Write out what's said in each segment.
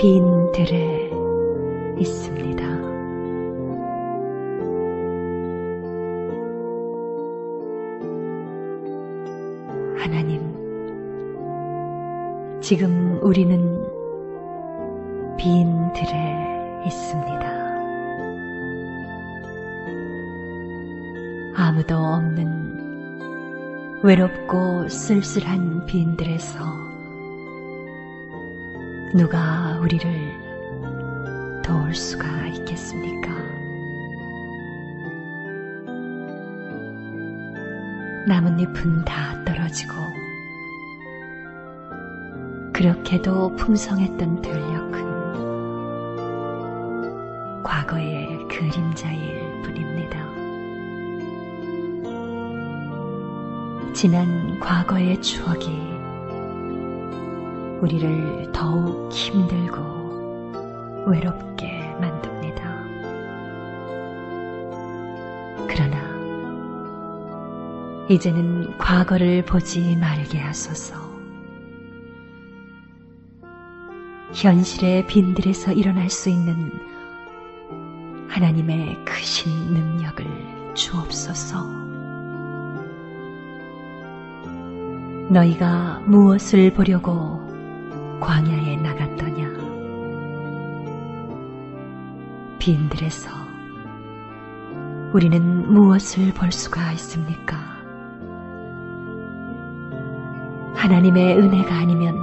빈 들에 있습니다. 하나님, 지금 우리는 빈 들에 있습니다. 아무도 없는 외롭고 쓸쓸한 빈들에서 누가 우리를 도울 수가 있겠습니까? 나뭇잎은 다 떨어지고 그렇게도 풍성했던 들녘은 과거의 그림자일 뿐입니다. 지난 과거의 추억이 우리를 더욱 힘들고 외롭게 만듭니다. 그러나 이제는 과거를 보지 말게 하소서. 현실의 빈들에서 일어날 수 있는 하나님의 크신 능력을 주옵소서. 너희가 무엇을 보려고 광야에 나갔더냐? 빈들에서 우리는 무엇을 볼 수가 있습니까? 하나님의 은혜가 아니면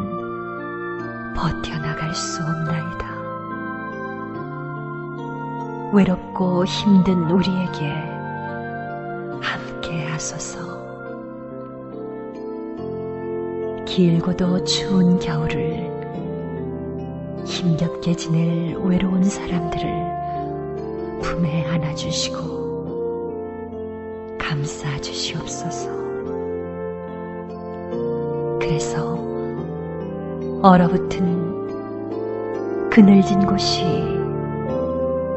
버텨나갈 수 없나이다. 외롭고 힘든 우리에게 함께 하소서. 길고도 추운 겨울을 힘겹게 지낼 외로운 사람들을 품에 안아주시고 감싸 주시옵소서. 그래서 얼어붙은 그늘진 곳이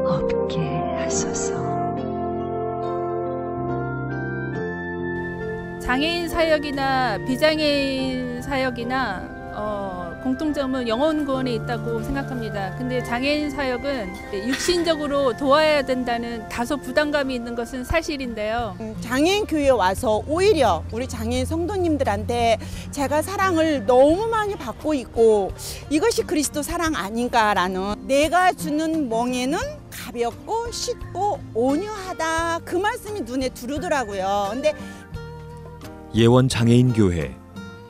없게 하소서. 장애인 사역이나 비장애인 사역이나 공통점은 영혼 구원에 있다고 생각합니다. 근데 장애인 사역은 육신적으로 도와야 된다는 다소 부담감이 있는 것은 사실인데요. 장애인 교회에 와서 오히려 우리 장애인 성도님들한테 제가 사랑을 너무 많이 받고 있고 이것이 그리스도 사랑 아닌가라는, 내가 주는 멍에는 가볍고 쉽고 온유하다, 그 말씀이 눈에 들어오더라고요. 근데 예원 장애인 교회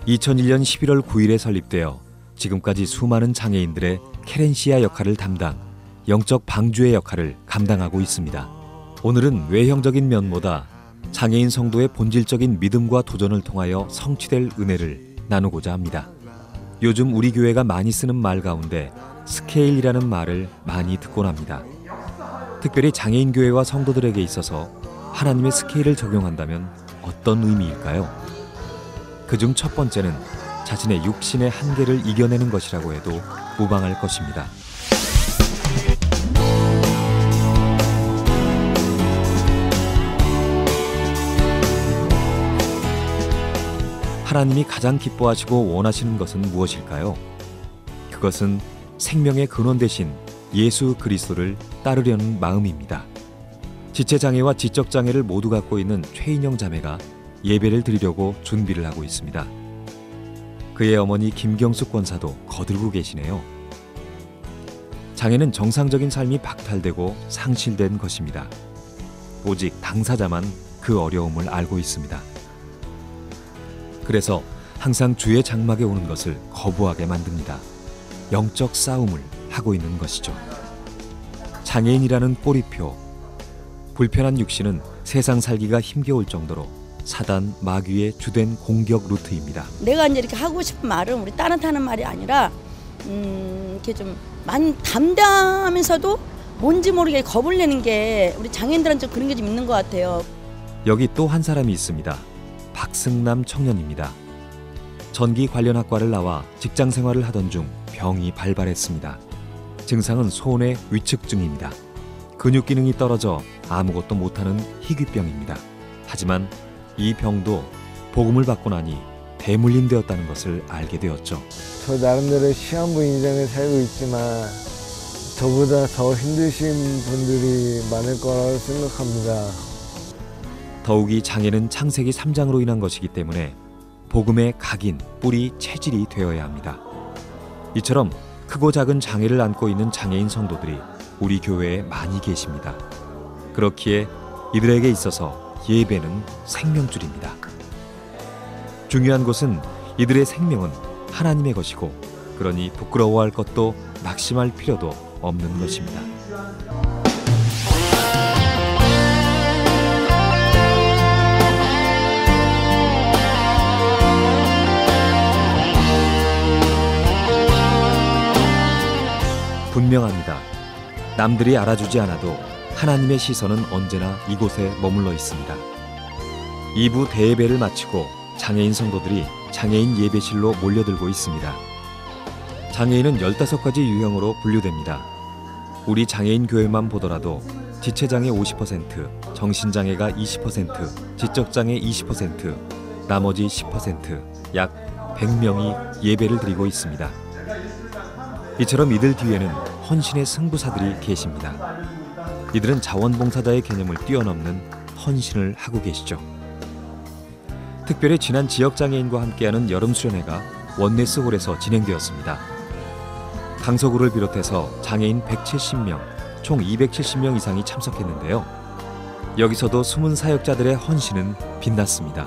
2001년 11월 9일에 설립되어 지금까지 수많은 장애인들의 케렌시아 역할을 담당, 영적 방주의 역할을 감당하고 있습니다. 오늘은 외형적인 면보다 장애인 성도의 본질적인 믿음과 도전을 통하여 성취될 은혜를 나누고자 합니다. 요즘 우리 교회가 많이 쓰는 말 가운데 스케일이라는 말을 많이 듣곤 합니다. 특별히 장애인 교회와 성도들에게 있어서 하나님의 스케일을 적용한다면 어떤 의미일까요? 그중 첫 번째는 자신의 육신의 한계를 이겨내는 것이라고 해도 무방할 것입니다. 하나님이 가장 기뻐하시고 원하시는 것은 무엇일까요? 그것은 생명의 근원 되신 예수 그리스도를 따르려는 마음입니다. 지체장애와 지적장애를 모두 갖고 있는 최인영 자매가 예배를 드리려고 준비를 하고 있습니다. 그의 어머니 김경숙 권사도 거들고 계시네요. 장애는 정상적인 삶이 박탈되고 상실된 것입니다. 오직 당사자만 그 어려움을 알고 있습니다. 그래서 항상 주의 장막에 오는 것을 거부하게 만듭니다. 영적 싸움을 하고 있는 것이죠. 장애인이라는 꼬리표, 불편한 육신은 세상 살기가 힘겨울 정도로 사단, 마귀의 주된 공격 루트입니다. 내가 이제 이렇게 하고 싶은 말은 우리 딸한테 하는 말이 아니라 이렇게 좀 많이 담담하면서도 뭔지 모르게 겁을 내는 게 우리 장애인들한테 좀 그런 게 좀 있는 것 같아요. 여기 또 한 사람이 있습니다. 박승남 청년입니다. 전기 관련 학과를 나와 직장 생활을 하던 중 병이 발발했습니다. 증상은 손의 위축증입니다. 근육 기능이 떨어져 아무것도 못하는 희귀병입니다. 하지만 이 병도 복음을 받고 나니 대물림되었다는 것을 알게 되었죠. 저 나름대로 시한부 인생을 살고 있지만 저보다 더 힘드신 분들이 많을 거라고 생각합니다. 더욱이 장애는 창세기 3장으로 인한 것이기 때문에 복음의 각인, 뿌리, 체질이 되어야 합니다. 이처럼 크고 작은 장애를 안고 있는 장애인 성도들이 우리 교회에 많이 계십니다. 그렇기에 이들에게 있어서 예배는 생명줄입니다. 중요한 것은 이들의 생명은 하나님의 것이고, 그러니 부끄러워할 것도 낙심할 필요도 없는 것입니다. 분명합니다. 남들이 알아주지 않아도 하나님의 시선은 언제나 이곳에 머물러 있습니다. 2부 대예배를 마치고 장애인 성도들이 장애인 예배실로 몰려들고 있습니다. 장애인은 15가지 유형으로 분류됩니다. 우리 장애인 교회만 보더라도 지체장애 50%, 정신장애가 20%, 지적장애 20%, 나머지 10%, 약 100명이 예배를 드리고 있습니다. 이처럼 이들 뒤에는 헌신의 승부사들이 계십니다. 이들은 자원봉사자의 개념을 뛰어넘는 헌신을 하고 계시죠. 특별히 지난 지역장애인과 함께하는 여름수련회가 원네스홀에서 진행되었습니다. 강서구를 비롯해서 장애인 170명, 총 270명 이상이 참석했는데요. 여기서도 숨은 사역자들의 헌신은 빛났습니다.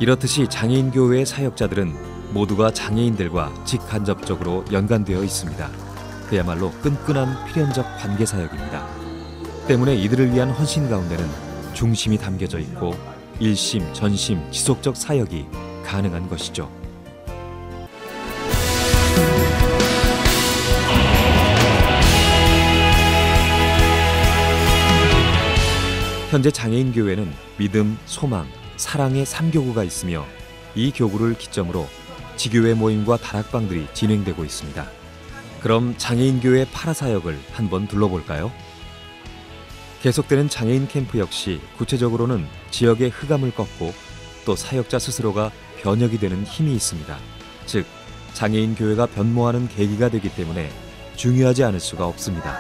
이렇듯이 장애인 교회의 사역자들은 모두가 장애인들과 직간접적으로 연관되어 있습니다. 그야말로 끈끈한 필연적 관계 사역입니다. 때문에 이들을 위한 헌신 가운데는 중심이 담겨져 있고 일심, 전심, 지속적 사역이 가능한 것이죠. 현재 장애인 교회는 믿음, 소망, 사랑의 3교구가 있으며 이 교구를 기점으로 지교회 모임과 다락방들이 진행되고 있습니다. 그럼 장애인 교회 파라사역을 한번 둘러볼까요? 계속되는 장애인 캠프 역시 구체적으로는 지역의 흑암을 꺾고 또 사역자 스스로가 변혁이 되는 힘이 있습니다. 즉, 장애인 교회가 변모하는 계기가 되기 때문에 중요하지 않을 수가 없습니다.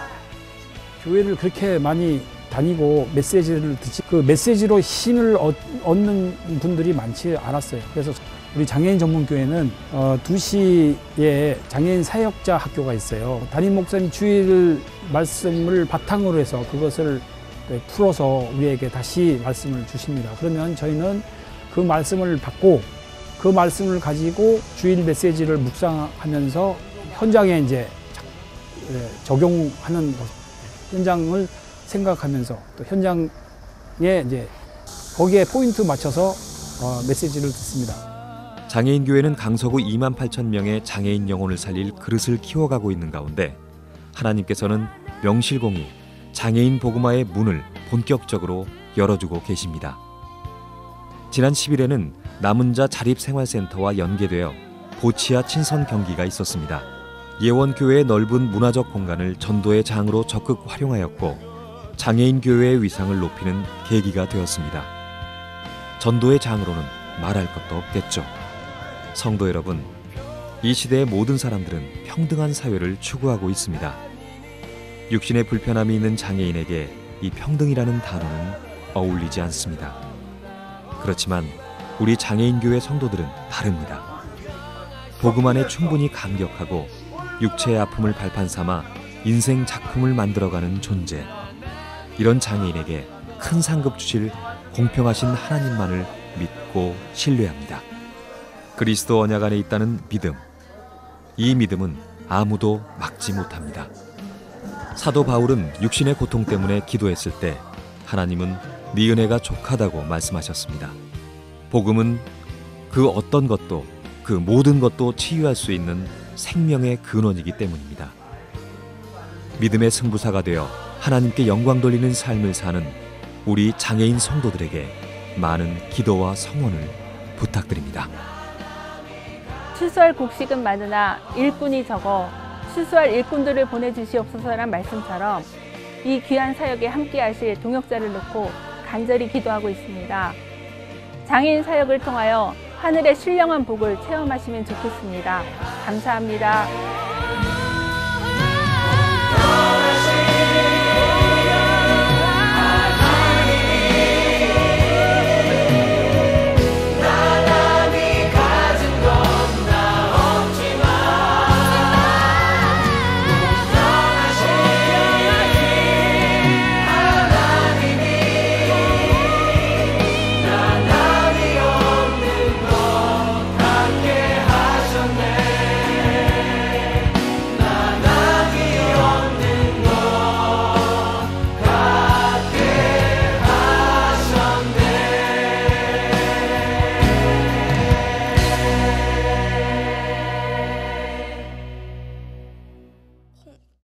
교회를 그렇게 많이 다니고 메시지를 듣지 그 메시지로 힘을 얻는 분들이 많지 않았어요. 그래서 우리 장애인 전문교회는 2시에 장애인 사역자 학교가 있어요. 담임 목사님 주일 말씀을 바탕으로 해서 그것을 풀어서 우리에게 다시 말씀을 주십니다. 그러면 저희는 그 말씀을 받고 그 말씀을 가지고 주일 메시지를 묵상하면서 현장에 이제 적용하는 현장을 생각하면서 또 현장에 이제 거기에 포인트 맞춰서 메시지를 듣습니다. 장애인 교회는 강서구 28,000명의 장애인 영혼을 살릴 그릇을 키워가고 있는 가운데 하나님께서는 명실공히 장애인 복음화의 문을 본격적으로 열어주고 계십니다. 지난 10일에는 남은자 자립생활센터와 연계되어 보치아 친선 경기가 있었습니다. 예원교회의 넓은 문화적 공간을 전도의 장으로 적극 활용하였고 장애인 교회의 위상을 높이는 계기가 되었습니다. 전도의 장으로는 말할 것도 없겠죠. 성도 여러분, 이 시대의 모든 사람들은 평등한 사회를 추구하고 있습니다. 육신의 불편함이 있는 장애인에게 이 평등이라는 단어는 어울리지 않습니다. 그렇지만 우리 장애인 교회 성도들은 다릅니다. 복음 안에 충분히 감격하고 육체의 아픔을 발판 삼아 인생 작품을 만들어가는 존재. 이런 장애인에게 큰 상급 주실 공평하신 하나님만을 믿고 신뢰합니다. 그리스도 언약 안에 있다는 믿음. 이 믿음은 아무도 막지 못합니다. 사도 바울은 육신의 고통 때문에 기도했을 때 하나님은 네 은혜가 족하다고 말씀하셨습니다. 복음은 그 어떤 것도 그 모든 것도 치유할 수 있는 생명의 근원이기 때문입니다. 믿음의 승부사가 되어 하나님께 영광 돌리는 삶을 사는 우리 장애인 성도들에게 많은 기도와 성원을 부탁드립니다. 추수할 곡식은 많으나 일꾼이 적어 추수할 일꾼들을 보내주시옵소서란 말씀처럼 이 귀한 사역에 함께 하실 동역자를 놓고 간절히 기도하고 있습니다. 장애인 사역을 통하여 하늘의 신령한 복을 체험하시면 좋겠습니다. 감사합니다.